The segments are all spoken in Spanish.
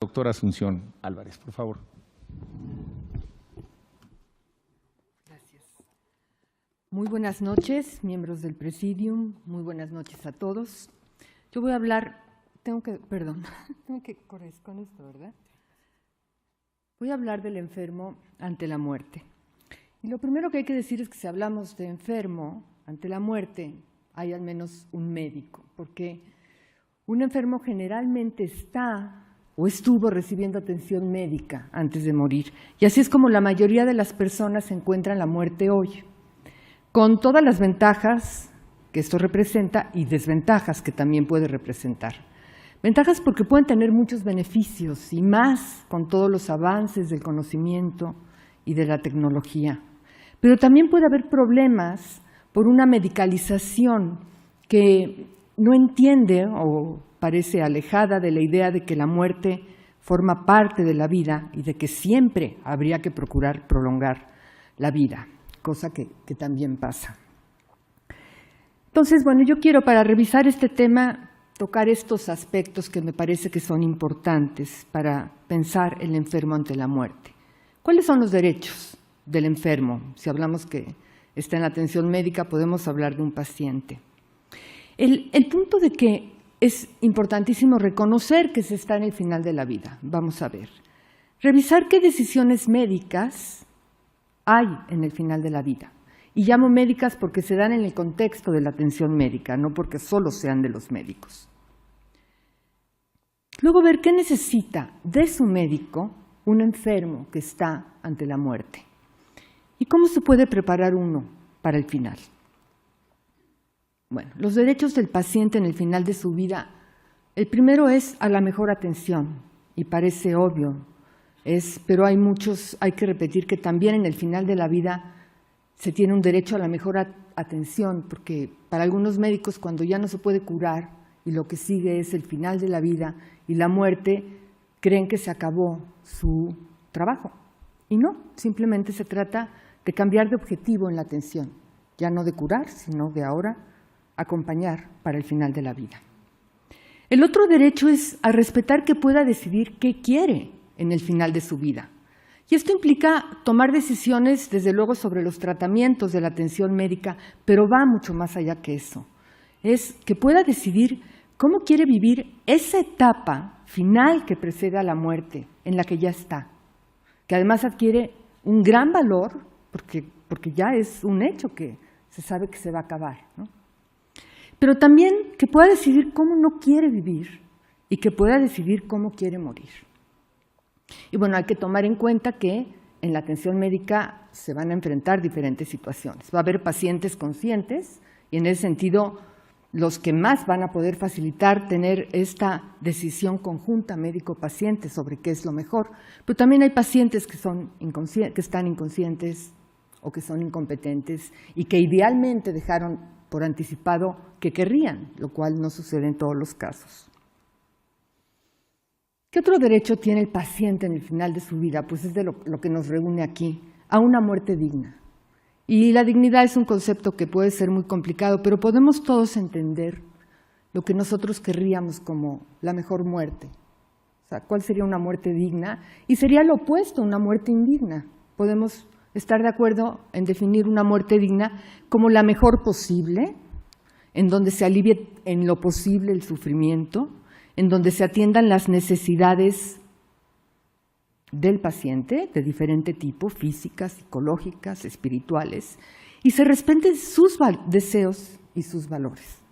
Doctora Asunción Álvarez, por favor. Gracias. Muy buenas noches, miembros del Presidium. Muy buenas noches a todos. Yo voy a hablar, tengo que correr con esto, ¿verdad? Voy a hablar del enfermo ante la muerte. Y lo primero que hay que decir es que si hablamos de enfermo ante la muerte, hay al menos un médico, porque un enfermo generalmente está o estuvo recibiendo atención médica antes de morir. Y así es como la mayoría de las personas encuentran la muerte hoy, con todas las ventajas que esto representa y desventajas que también puede representar. Ventajas porque pueden tener muchos beneficios y más con todos los avances del conocimiento y de la tecnología. Pero también puede haber problemas por una medicalización que no entiende o parece alejada de la idea de que la muerte forma parte de la vida y de que siempre habría que procurar prolongar la vida, cosa que también pasa. Entonces, bueno, yo quiero para revisar este tema tocar estos aspectos que me parece que son importantes para pensar el enfermo ante la muerte. ¿Cuáles son los derechos del enfermo? Si hablamos que está en la atención médica, podemos hablar de un paciente. El punto de que es importantísimo reconocer que se está en el final de la vida. Vamos a ver. Revisar qué decisiones médicas hay en el final de la vida. Y llamo médicas porque se dan en el contexto de la atención médica, no porque solo sean de los médicos. Luego ver qué necesita de su médico un enfermo que está ante la muerte. ¿Y cómo se puede preparar uno para el final? Bueno, los derechos del paciente en el final de su vida, el primero es a la mejor atención, y parece obvio, pero hay que repetir que también en el final de la vida se tiene un derecho a la mejor atención, porque para algunos médicos cuando ya no se puede curar y lo que sigue es el final de la vida y la muerte, creen que se acabó su trabajo. Y no, simplemente se trata de cambiar de objetivo en la atención, ya no de curar, sino de ahora acompañar para el final de la vida. El otro derecho es a respetar que pueda decidir qué quiere en el final de su vida. Y esto implica tomar decisiones, desde luego, sobre los tratamientos de la atención médica, pero va mucho más allá que eso. Es que pueda decidir cómo quiere vivir esa etapa final que precede a la muerte, en la que ya está, que además adquiere un gran valor, porque ya es un hecho que se sabe que se va a acabar, ¿no? Pero también que pueda decidir cómo no quiere vivir y que pueda decidir cómo quiere morir. Y bueno, hay que tomar en cuenta que en la atención médica se van a enfrentar diferentes situaciones. Va a haber pacientes conscientes y en ese sentido los que más van a poder facilitar tener esta decisión conjunta médico-paciente sobre qué es lo mejor. Pero también hay pacientes que están inconscientes o que son incompetentes y que idealmente dejaron por anticipado que querrían, lo cual no sucede en todos los casos. ¿Qué otro derecho tiene el paciente en el final de su vida? Pues es de lo que nos reúne aquí, a una muerte digna. Y la dignidad es un concepto que puede ser muy complicado, pero podemos todos entender lo que nosotros querríamos como la mejor muerte. O sea, ¿cuál sería una muerte digna? Y sería lo opuesto, una muerte indigna. Podemos estar de acuerdo en definir una muerte digna como la mejor posible, en donde se alivie en lo posible el sufrimiento, en donde se atiendan las necesidades del paciente de diferente tipo, físicas, psicológicas, espirituales, y se respeten sus deseos y sus valores.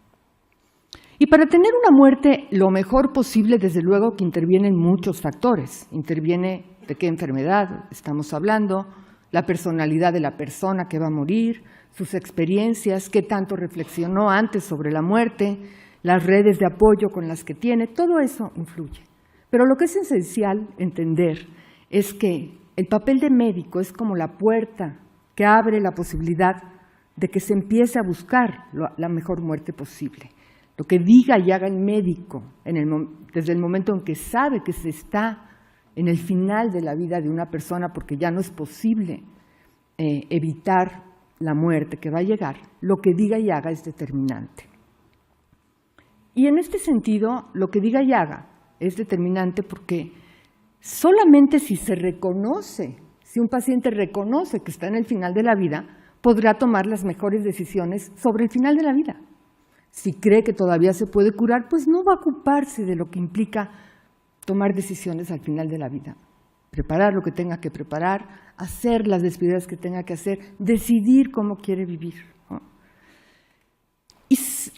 Y para tener una muerte lo mejor posible, desde luego que intervienen muchos factores. Interviene de qué enfermedad estamos hablando, la personalidad de la persona que va a morir, sus experiencias, qué tanto reflexionó antes sobre la muerte, las redes de apoyo con las que tiene, todo eso influye. Pero lo que es esencial entender es que el papel de médico es como la puerta que abre la posibilidad de que se empiece a buscar la mejor muerte posible. Lo que diga y haga el médico desde el momento en que sabe que se está en el final de la vida de una persona, porque ya no es posible evitar la muerte que va a llegar, lo que diga y haga es determinante. Y en este sentido, lo que diga y haga es determinante porque solamente si se reconoce, si un paciente reconoce que está en el final de la vida, podrá tomar las mejores decisiones sobre el final de la vida. Si cree que todavía se puede curar, pues no va a ocuparse de lo que implica tomar decisiones al final de la vida. Preparar lo que tenga que preparar, hacer las despedidas que tenga que hacer, decidir cómo quiere vivir, ¿no? Y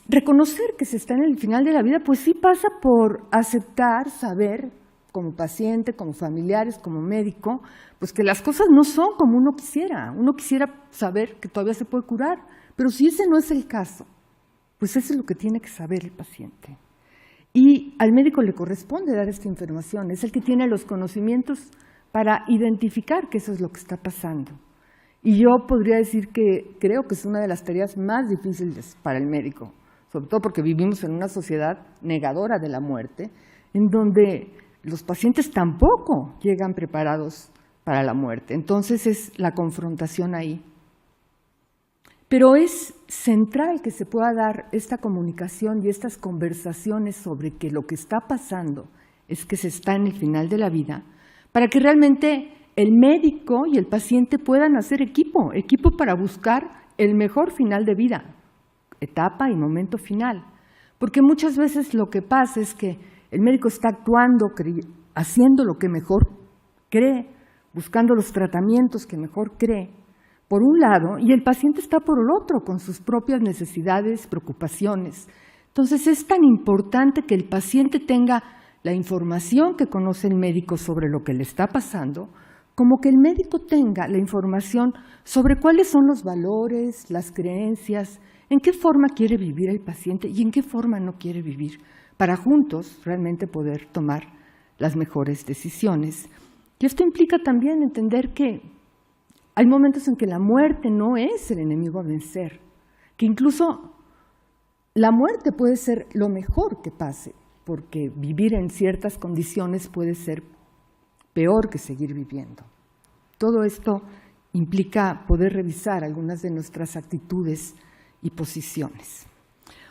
reconocer que se está en el final de la vida, pues sí pasa por aceptar, saber, como paciente, como familiares, como médico, pues que las cosas no son como uno quisiera. Uno quisiera saber que todavía se puede curar, pero si ese no es el caso, pues eso es lo que tiene que saber el paciente. Y al médico le corresponde dar esta información, es el que tiene los conocimientos para identificar que eso es lo que está pasando. Y yo podría decir que creo que es una de las tareas más difíciles para el médico, sobre todo porque vivimos en una sociedad negadora de la muerte, en donde los pacientes tampoco llegan preparados para la muerte. Entonces es la confrontación ahí. Pero es central que se pueda dar esta comunicación y estas conversaciones sobre que lo que está pasando es que se está en el final de la vida, para que realmente el médico y el paciente puedan hacer equipo para buscar el mejor final de vida, etapa y momento final. Porque muchas veces lo que pasa es que el médico está actuando, haciendo lo que mejor cree, buscando los tratamientos que mejor cree, por un lado, y el paciente está por el otro, con sus propias necesidades, preocupaciones. Entonces es tan importante que el paciente tenga la información que conoce el médico sobre lo que le está pasando, como que el médico tenga la información sobre cuáles son los valores, las creencias, en qué forma quiere vivir el paciente y en qué forma no quiere vivir, para juntos realmente poder tomar las mejores decisiones. Y esto implica también entender que hay momentos en que la muerte no es el enemigo a vencer, que incluso la muerte puede ser lo mejor que pase, porque vivir en ciertas condiciones puede ser peor que seguir viviendo. Todo esto implica poder revisar algunas de nuestras actitudes y posiciones.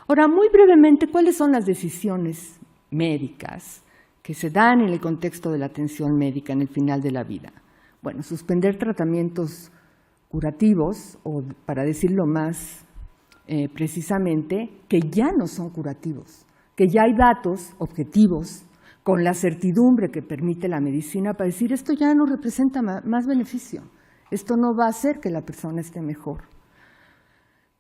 Ahora, muy brevemente, ¿cuáles son las decisiones médicas que se dan en el contexto de la atención médica en el final de la vida? Bueno, suspender tratamientos curativos, o para decirlo más precisamente, que ya no son curativos, que ya hay datos objetivos con la certidumbre que permite la medicina para decir esto ya no representa más beneficio, esto no va a hacer que la persona esté mejor.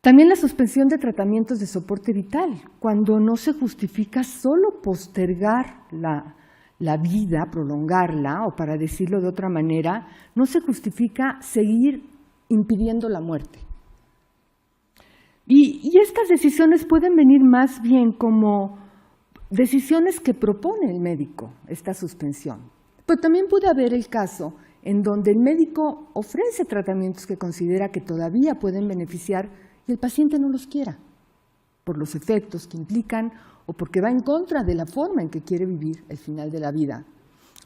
También la suspensión de tratamientos de soporte vital, cuando no se justifica solo postergar la vida, prolongarla, o para decirlo de otra manera, no se justifica seguir impidiendo la muerte. Y estas decisiones pueden venir más bien como decisiones que propone el médico, esta suspensión. Pero también puede haber el caso en donde el médico ofrece tratamientos que considera que todavía pueden beneficiar y el paciente no los quiera, por los efectos que implican o porque va en contra de la forma en que quiere vivir el final de la vida,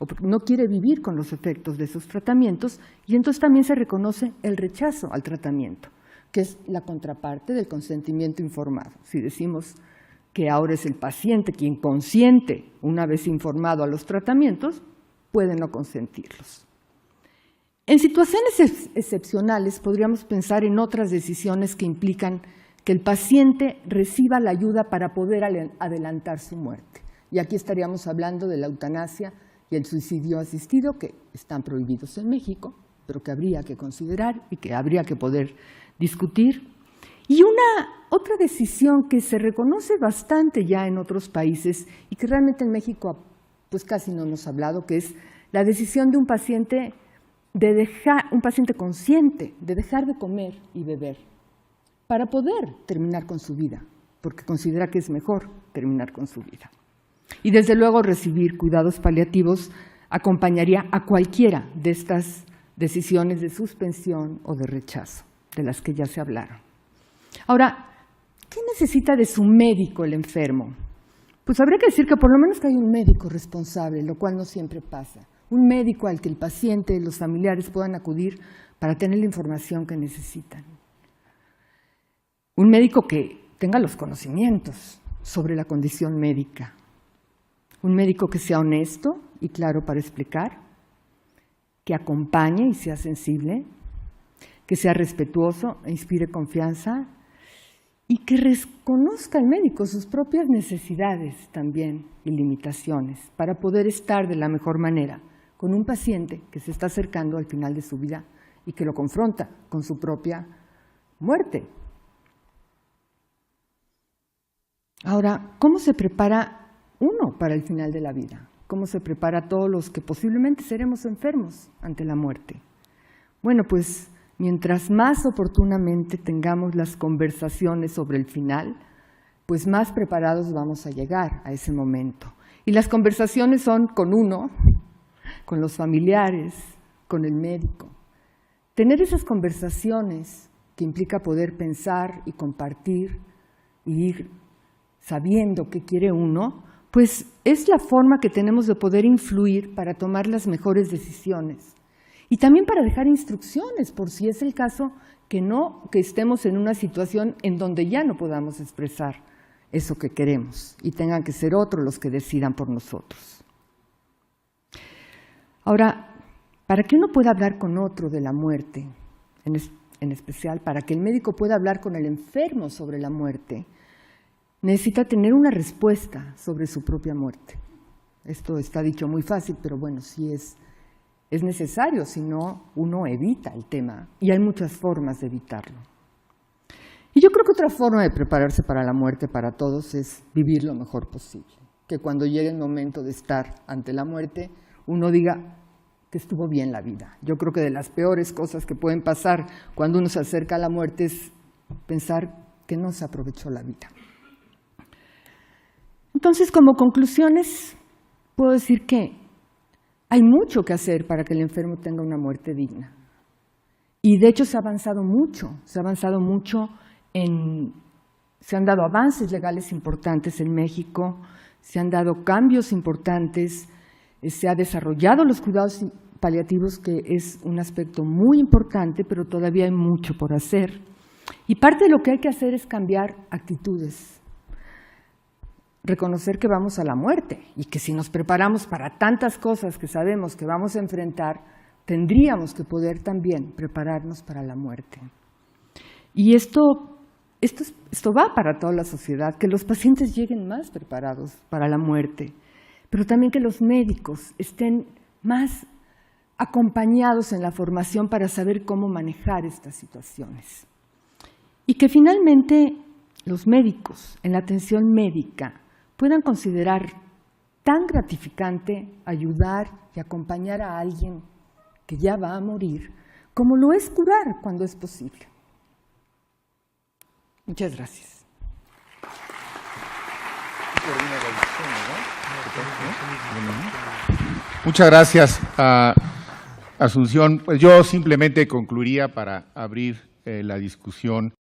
o porque no quiere vivir con los efectos de esos tratamientos, y entonces también se reconoce el rechazo al tratamiento, que es la contraparte del consentimiento informado. Si decimos que ahora es el paciente quien consiente, una vez informado a los tratamientos, puede no consentirlos. En situaciones excepcionales podríamos pensar en otras decisiones que implican que el paciente reciba la ayuda para poder adelantar su muerte. Y aquí estaríamos hablando de la eutanasia y el suicidio asistido, que están prohibidos en México, pero que habría que considerar y que habría que poder discutir. Y otra decisión que se reconoce bastante ya en otros países y que realmente en México pues casi no hemos hablado, que es la decisión de un paciente consciente de dejar de comer y beber para poder terminar con su vida, porque considera que es mejor terminar con su vida. Y desde luego recibir cuidados paliativos acompañaría a cualquiera de estas decisiones de suspensión o de rechazo, de las que ya se hablaron. Ahora, ¿qué necesita de su médico el enfermo? Pues habría que decir que por lo menos que hay un médico responsable, lo cual no siempre pasa. Un médico al que el paciente y los familiares puedan acudir para tener la información que necesitan. Un médico que tenga los conocimientos sobre la condición médica. Un médico que sea honesto y claro para explicar, que acompañe y sea sensible, que sea respetuoso e inspire confianza y que reconozca el médico sus propias necesidades también y limitaciones para poder estar de la mejor manera con un paciente que se está acercando al final de su vida y que lo confronta con su propia muerte. Ahora, ¿cómo se prepara uno para el final de la vida? ¿Cómo se prepara a todos los que posiblemente seremos enfermos ante la muerte? Bueno, pues mientras más oportunamente tengamos las conversaciones sobre el final, pues más preparados vamos a llegar a ese momento. Y las conversaciones son con uno, con los familiares, con el médico. Tener esas conversaciones que implica poder pensar y compartir y ir sabiendo qué quiere uno, pues es la forma que tenemos de poder influir para tomar las mejores decisiones. Y también para dejar instrucciones, por si es el caso que estemos en una situación en donde ya no podamos expresar eso que queremos y tengan que ser otros los que decidan por nosotros. Ahora, para que uno pueda hablar con otro de la muerte, en especial para que el médico pueda hablar con el enfermo sobre la muerte, necesita tener una respuesta sobre su propia muerte. Esto está dicho muy fácil, pero bueno, sí es necesario, si no, uno evita el tema y hay muchas formas de evitarlo. Y yo creo que otra forma de prepararse para la muerte para todos es vivir lo mejor posible. Que cuando llegue el momento de estar ante la muerte, uno diga que estuvo bien la vida. Yo creo que de las peores cosas que pueden pasar cuando uno se acerca a la muerte es pensar que no se aprovechó la vida. Entonces, como conclusiones, puedo decir que hay mucho que hacer para que el enfermo tenga una muerte digna. Y de hecho se ha avanzado mucho se han dado avances legales importantes en México, se han dado cambios importantes, se ha desarrollado los cuidados paliativos, que es un aspecto muy importante, pero todavía hay mucho por hacer. Y parte de lo que hay que hacer es cambiar actitudes. Reconocer que vamos a la muerte y que si nos preparamos para tantas cosas que sabemos que vamos a enfrentar, tendríamos que poder también prepararnos para la muerte. Y esto va para toda la sociedad, que los pacientes lleguen más preparados para la muerte, pero también que los médicos estén más acompañados en la formación para saber cómo manejar estas situaciones. Y que finalmente los médicos en la atención médica puedan considerar tan gratificante ayudar y acompañar a alguien que ya va a morir, como lo es curar cuando es posible. Muchas gracias. Muchas gracias, Asunción. Pues yo simplemente concluiría para abrir la discusión